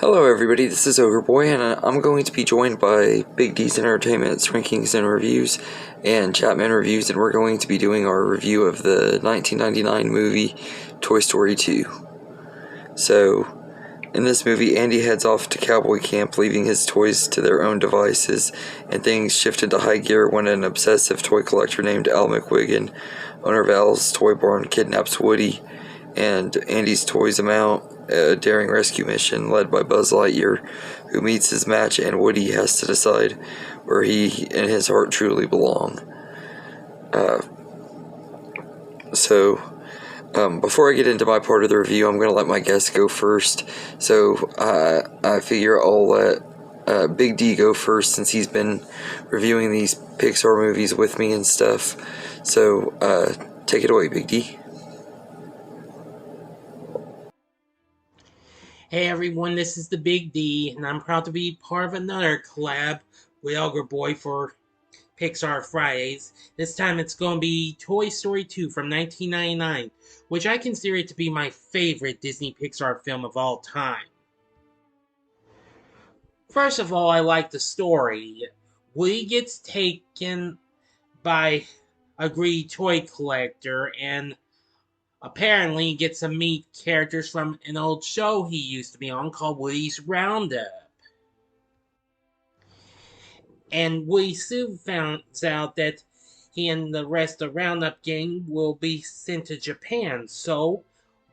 Hello everybody, this is Ogre Boy, and I'm going to be joined by Big D's Entertainment's Rankings and Reviews and Chapman Reviews, and we're going to be doing our review of the 1999 movie Toy Story 2. So, in this movie, Andy heads off to cowboy camp, leaving his toys to their own devices, and things shift into high gear when an obsessive toy collector named Al McWiggin, owner of Al's Toy Barn, kidnaps Woody and Andy's toys him out. A daring rescue mission led by Buzz Lightyear, who meets his match, and Woody has to decide where he and his heart truly belong. Before I get into my part of the review, I'm going to let my guests go first. So I figure I'll let Big D go first, since he's been reviewing these Pixar movies with me and stuff. So take it away, Big D. Hey everyone, this is the Big D, and I'm proud to be part of another collab with Ogre Boy for Pixar Fridays. This time it's going to be Toy Story 2 from 1999, which I consider it to be my favorite Disney Pixar film of all time. First of all, I like the story. Woody gets taken by a greedy toy collector and apparently gets to meet characters from an old show he used to be on called Woody's Roundup. And Woody soon finds out that he and the rest of the Roundup gang will be sent to Japan. So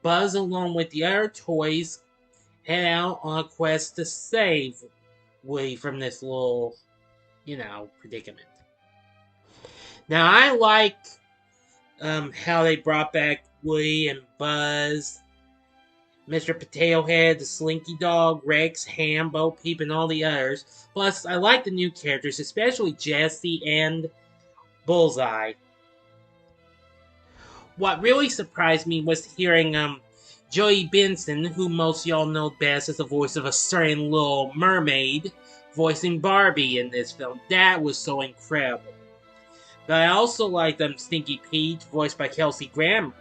Buzz, along with the other toys, head out on a quest to save Woody from this little, predicament. Now, I like how they brought back Woody and Buzz, Mr. Potato Head, the Slinky Dog, Rex, Ham, Bo Peep, and all the others. Plus, I like the new characters, especially Jessie and Bullseye. What really surprised me was hearing Joey Benson, who most of y'all know best as the voice of a certain little mermaid, voicing Barbie in this film. That was so incredible. But I also liked Stinky Pete, voiced by Kelsey Grammer.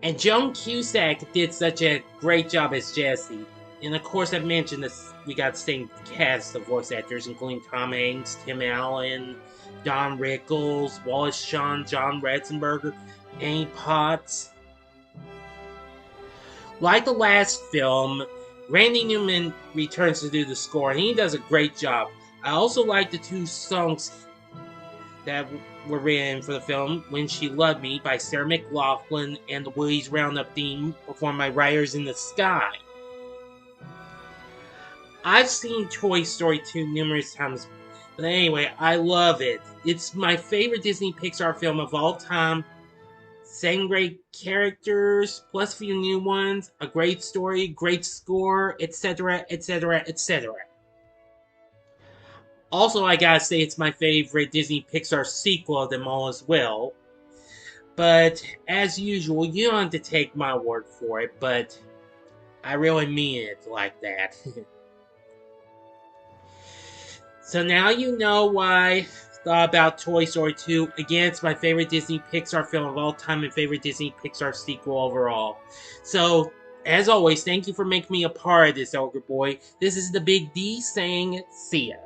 And Joan Cusack did such a great job as Jessie. And of course, I mentioned this, we got the same cast of voice actors, including Tom Hanks, Tim Allen, Don Rickles, Wallace Shawn, John Ratzenberger, Annie Potts. Like the last film, Randy Newman returns to do the score, and he does a great job. I also like the two songs that were written for the film, When She Loved Me by Sarah McLachlan and the Woody's Roundup theme performed by Riders in the Sky. I've seen Toy Story 2 numerous times, but anyway, I love it. It's my favorite Disney Pixar film of all time. Same great characters, plus a few new ones, a great story, great score, etc., etc., etc. Also, I gotta say it's my favorite Disney Pixar sequel of them all as well. But, as usual, you don't have to take my word for it, but I really mean it like that. So now you know why I thought about Toy Story 2. Again, it's my favorite Disney Pixar film of all time and favorite Disney Pixar sequel overall. So, as always, thank you for making me a part of this, Ogre Boy. This is the Big D saying, see ya.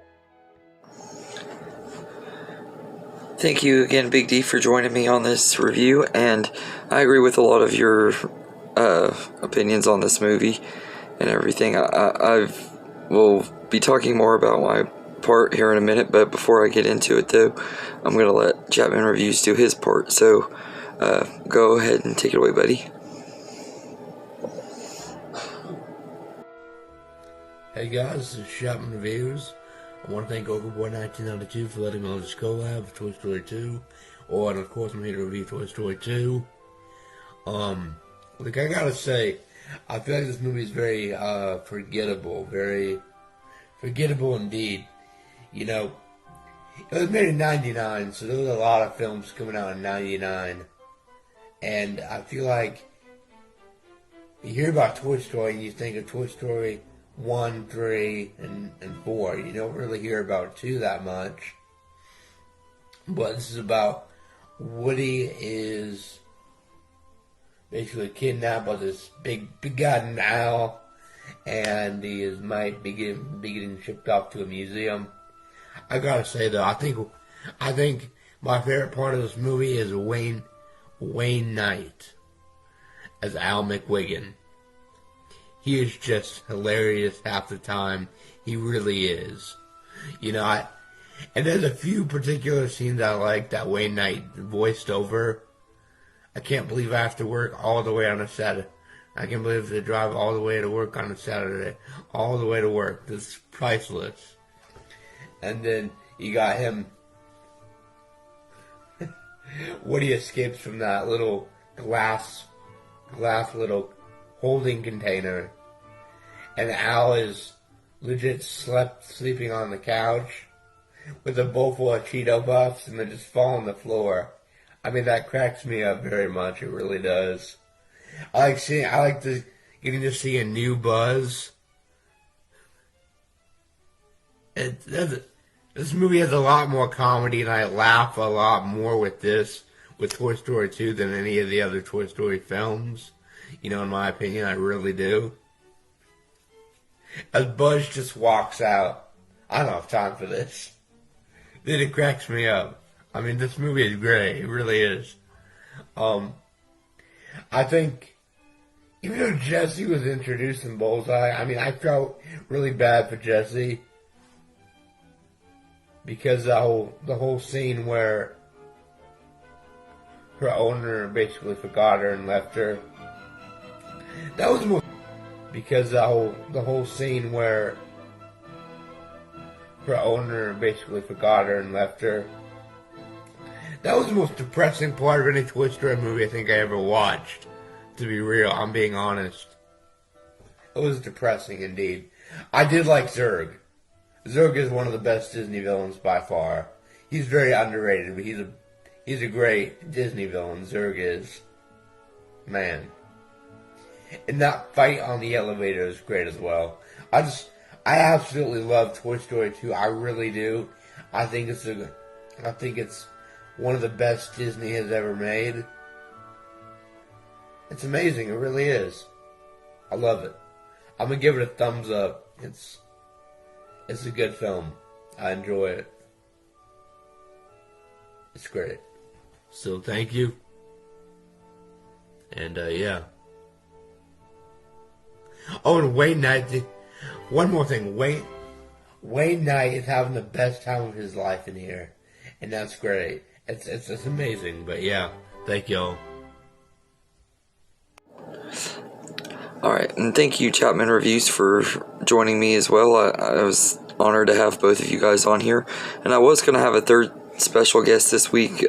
Thank you again, Big D, for joining me on this review, and I agree with a lot of your opinions on this movie and everything. I will be talking more about my part here in a minute, but before I get into it, though, I'm going to let Chapman Reviews do his part, so go ahead and take it away, buddy. Hey guys, this is Chapman Reviews. I want to thank Overboy 1992 for letting me on this collab for Toy Story 2. And of course I'm here to review Toy Story 2. Like I gotta say, I feel like this movie is very forgettable. Very forgettable indeed. You know, it was made in 99, so there was a lot of films coming out in 99. And I feel like you hear about Toy Story and you think of Toy Story 1, 3, and 4. You don't really hear about 2 that much. But this is about Woody is basically kidnapped by this big goddamn owl, and he might be getting shipped off to a museum. I gotta say though, I think my favorite part of this movie is Wayne Knight as Al McWiggin. He is just hilarious half the time. He really is. You know, and there's a few particular scenes I like that Wayne Knight voiced over. I can't believe I have to work all the way on a Saturday. I can't believe they drive all the way to work on a Saturday. All the way to work. This is priceless. And then you got him when he escapes from that little glass little holding container. And Al is legit sleeping on the couch with a bowl full of Cheeto Puffs and they just fall on the floor. I mean, that cracks me up very much. It really does. I like getting to see a new Buzz. This movie has a lot more comedy, and I laugh a lot more with Toy Story 2 than any of the other Toy Story films. You know, in my opinion, I really do. As Buzz just walks out, I don't have time for this. Then it cracks me up. I mean, this movie is great. It really is. I think, even though Jesse was introduced in Bullseye, I mean, I felt really bad for Jesse. Because the whole scene where her owner basically forgot her and left her. That was the most... Because the whole scene where her owner basically forgot her and left her. That was the most depressing part of any Toy Story movie I think I ever watched. To be real, I'm being honest. It was depressing indeed. I did like Zurg. Zurg is one of the best Disney villains by far. He's very underrated, but he's a great Disney villain. Zurg is. Man. And that fight on the elevator is great as well. I absolutely love Toy Story 2. I really do. I think it's one of the best Disney has ever made. It's amazing. It really is. I love it. I'm gonna give it a thumbs up. It's a good film. I enjoy it. It's great. So thank you. And yeah. Oh, and Wayne Knight. One more thing. Wayne Knight is having the best time of his life in here, and that's great. It's amazing. But yeah, thank y'all. Alright, and thank you, Chapman Reviews, for joining me as well. I was honored to have both of you guys on here, and I was going to have a third special guest this week,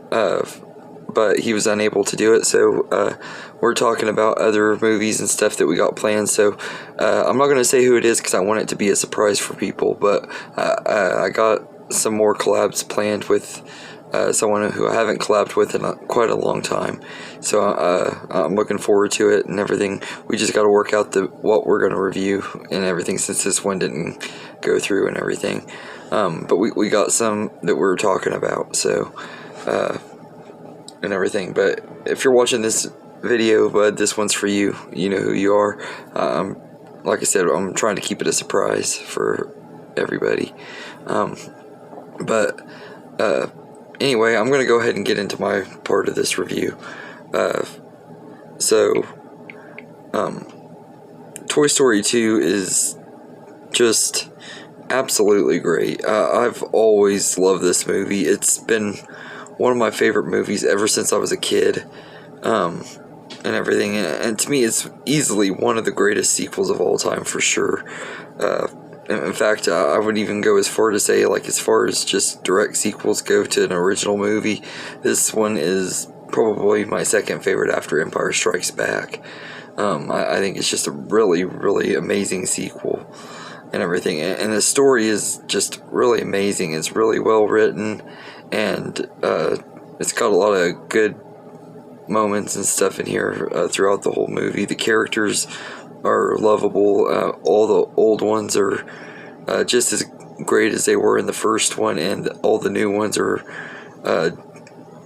but he was unable to do it, so we're talking about other movies and stuff that we got planned, so I'm not going to say who it is because I want it to be a surprise for people, but I got some more collabs planned with someone who I haven't collabed with in quite a long time, so I'm looking forward to it and everything. We just got to work out what we're going to review and everything, since this one didn't go through and everything, but we got some that we're talking about, so and everything. But if you're watching this video, bud, this one's for you. You know who you are. Like I said, I'm trying to keep it a surprise for everybody, but anyway, I'm going to go ahead and get into my part of this review. Toy Story 2 is just absolutely great. I've always loved this movie. It's been one of my favorite movies ever since I was a kid, and everything. And to me, it's easily one of the greatest sequels of all time, for sure. In fact, I would even go as far to say, like, as far as just direct sequels go to an original movie, this one is probably my second favorite after Empire Strikes Back. I think it's just a really, really amazing sequel and everything. And the story is just really amazing. It's really well written, and it's got a lot of good moments and stuff in here throughout the whole movie. The characters are lovable. All the old ones are just as great as they were in the first one, and all the new ones are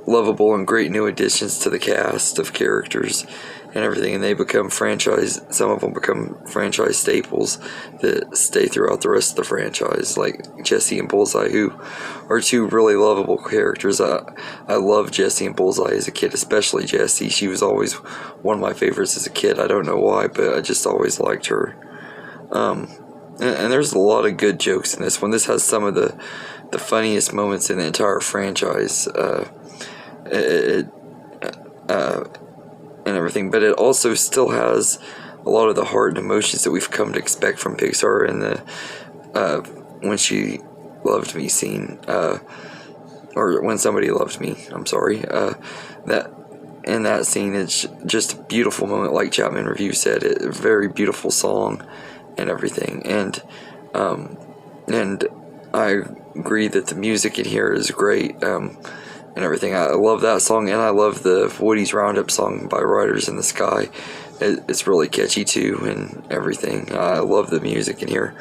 lovable and great new additions to the cast of characters and everything, and they become some of them become franchise staples that stay throughout the rest of the franchise, like Jesse and Bullseye, who are two really lovable characters. I love Jesse and Bullseye as a kid, especially Jesse. She was always one of my favorites as a kid. I don't know why, but I just always liked her. And there's a lot of good jokes in this one. This has some of the funniest moments in the entire franchise. And everything, but it also still has a lot of the heart and emotions that we've come to expect from Pixar in the when she loved me scene, or when somebody loved me, I'm sorry, that in that scene, it's just a beautiful moment, like Chapman Review said, a very beautiful song and everything, and I agree that the music in here is great, and everything. I love that song, and I love the Woody's Roundup song by Riders in the Sky. It's really catchy too, and everything. I love the music in here.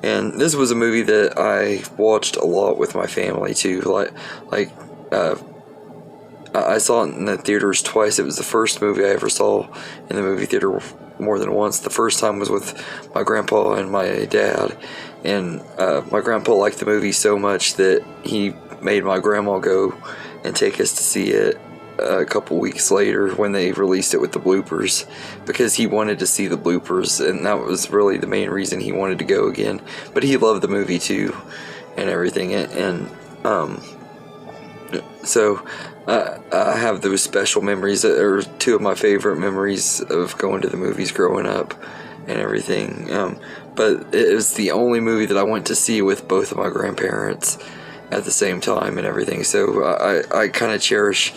And this was a movie that I watched a lot with my family too. I saw it in the theaters twice. It was the first movie I ever saw in the movie theater more than once. The first time was with my grandpa and my dad, and my grandpa liked the movie so much that he made my grandma go and take us to see it a couple weeks later when they released it with the bloopers, because he wanted to see the bloopers, and that was really the main reason he wanted to go again. But he loved the movie too and everything, and so I have those special memories that are two of my favorite memories of going to the movies growing up and everything. But it was the only movie that I went to see with both of my grandparents at the same time and everything, so I kind of cherish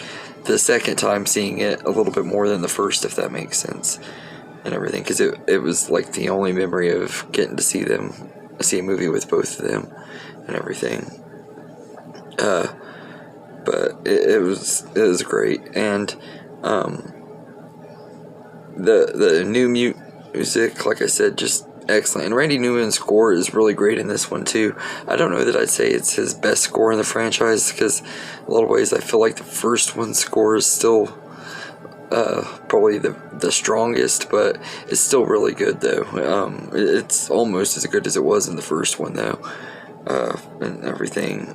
the second time seeing it a little bit more than the first, if that makes sense, and everything, because it was like the only memory of getting to see a movie with both of them and everything. But it was great, and the new music, like I said, just excellent. And Randy Newman's score is really great in this one too. I don't know that I'd say it's his best score in the franchise, because a lot of ways I feel like the first one's score is still probably the strongest, but it's still really good though. It's almost as good as it was in the first one though, and everything.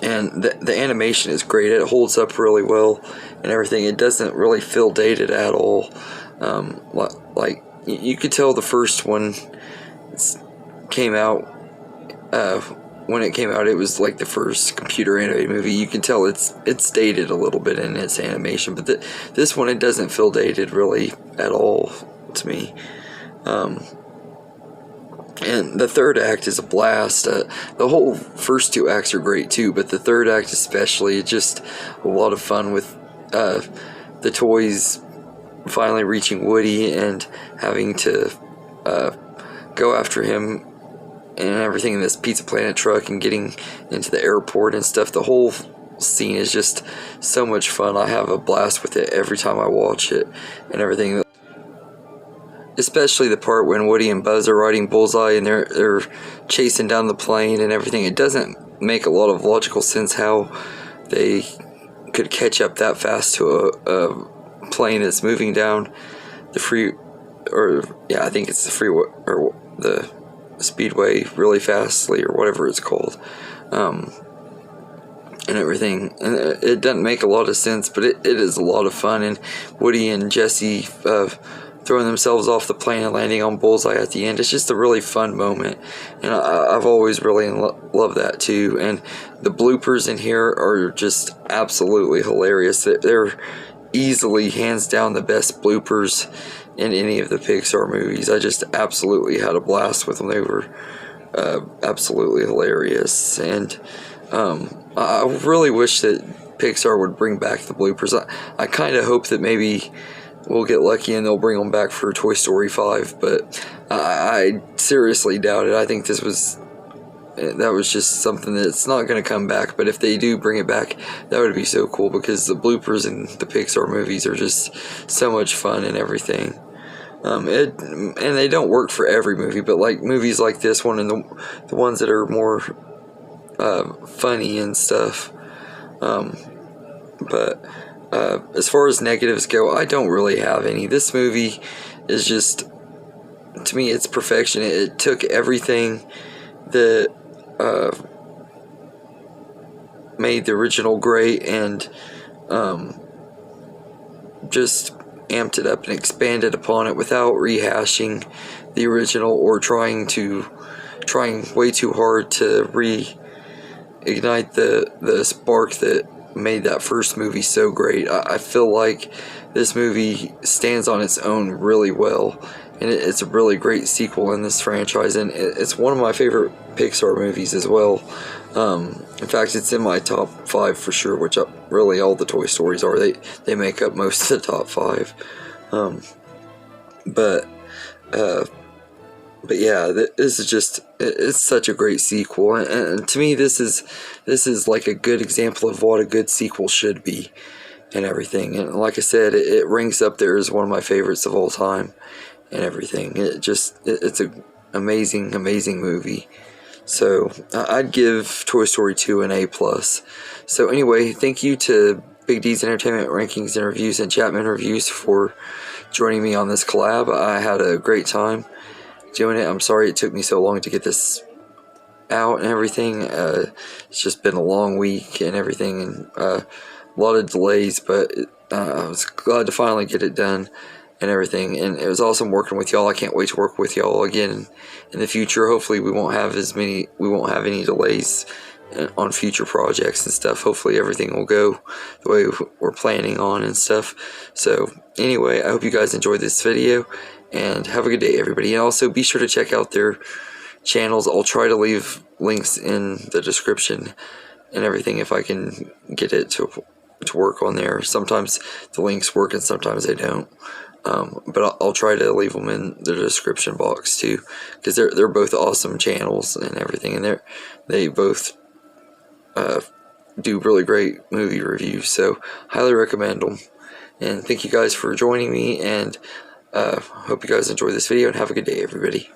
And the animation is great. It holds up really well and everything. It doesn't really feel dated at all. Like you could tell the first one came out, when it came out, it was like the first computer animated movie. You can tell it's dated a little bit in its animation, but this one, it doesn't feel dated really at all to me. And the third act is a blast. The whole first two acts are great too, but the third act especially, just a lot of fun with the toys finally reaching Woody and having to go after him and everything in this Pizza Planet truck and getting into the airport and stuff. The whole scene is just so much fun. I have a blast with it every time I watch it and everything. Especially the part when Woody and Buzz are riding Bullseye and they're chasing down the plane and everything. It doesn't make a lot of logical sense how they could catch up that fast to a plane that's moving down the I think it's the freeway or the speedway really fastly or whatever it's called, and everything. And it doesn't make a lot of sense, but it is a lot of fun. And Woody and Jesse throwing themselves off the plane and landing on Bullseye at the end. It's just a really fun moment, and I've always really loved that too. And the bloopers in here are just absolutely hilarious. They're easily, hands down, the best bloopers in any of the Pixar movies. I just absolutely had a blast with them. They were absolutely hilarious, and I really wish that Pixar would bring back the bloopers. I kind of hope that maybe we'll get lucky and they'll bring them back for Toy Story 5, but I seriously doubt it. I think that was just something that's not going to come back, but if they do bring it back, that would be so cool, because the bloopers in the Pixar movies are just so much fun and everything. And they don't work for every movie, but like movies like this one and the ones that are more funny and stuff, But as far as negatives go, I don't really have any. This movie is just, to me, it's perfection. It took everything that made the original great and just amped it up and expanded upon it without rehashing the original or trying way too hard to reignite the spark that made that first movie so great. I feel like this movie stands on its own really well, and it's a really great sequel in this franchise, and it's one of my favorite Pixar movies as well. In fact, it's in my top 5 for sure, which really all the Toy Stories are. They make up most of the top 5. But yeah, this is just, it's such a great sequel, and to me this is like a good example of what a good sequel should be and everything. And like I said, it ranks up there as one of my favorites of all time and everything. It's an amazing movie. So I'd give Toy Story 2 an A+. So anyway, thank you to Big D's Entertainment Rankings and Reviews and Chapman Reviews for joining me on this collab. I had a great time doing it. I'm sorry it took me so long to get this out and everything. It's just been a long week and everything, and a lot of delays, but I was glad to finally get it done and everything, and it was awesome working with y'all. I can't wait to work with y'all again in the future. Hopefully we won't have any delays on future projects and stuff. Hopefully everything will go the way we're planning on and stuff. So anyway, I hope you guys enjoyed this video, and have a good day, everybody. And also be sure to check out their channels. I'll try to leave links in the description and everything if I can get it to work on there. Sometimes the links work and sometimes they don't. But I'll try to leave them in the description box too, because they're both awesome channels and everything, and they both do really great movie reviews. So highly recommend them. And thank you guys for joining me, and hope you guys enjoy this video, and have a good day, everybody.